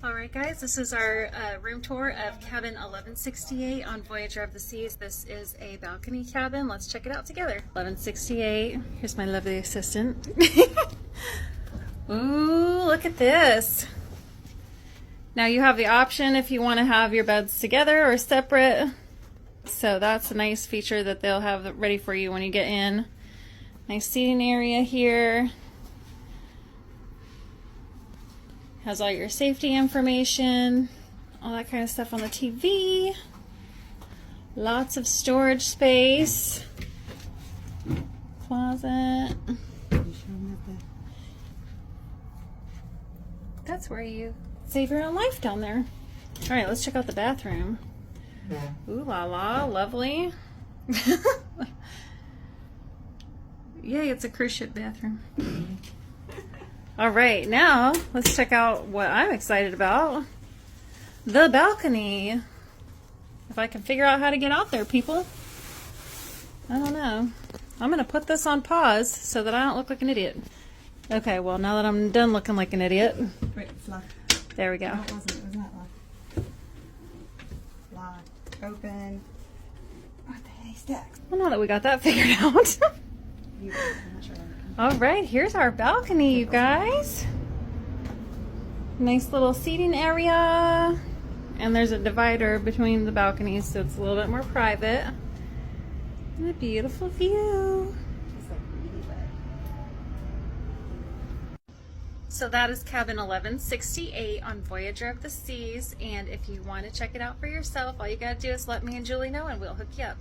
Alright guys, this is our room tour of cabin 1168 on Voyager of the Seas. This is a balcony cabin. Let's check it out together. 1168. Here's my lovely assistant. Ooh, look at this. Now you have the option if you want to have your beds together or separate. So that's a nice feature that they'll have ready for you when you get in. Nice seating area here. Has all your safety information, all that kind of stuff on the TV. Lots of storage space. Closet. That's where you save your own life down there. All right, let's check out the bathroom. Ooh la la, lovely. Yay, it's a cruise ship bathroom. All right, now let's check out what I'm excited about. The balcony. If I can figure out how to get out there, people. I don't know. I'm going to put this on pause so that I don't look like an idiot. Okay, well, now that I'm done looking like an idiot. Wait, it's locked. There we go. No, it wasn't. It was not locked. Locked. Open. What the haystacks? Well, now that we got that figured out. I'm not sure. All right, here's our balcony, you guys. Nice little seating area. And there's a divider between the balconies, so it's a little bit more private. And a beautiful view. It's like really wet. So that is cabin 1168 on Voyager of the Seas. And if you want to check it out for yourself, all you gotta do is let me and Julie know and we'll hook you up.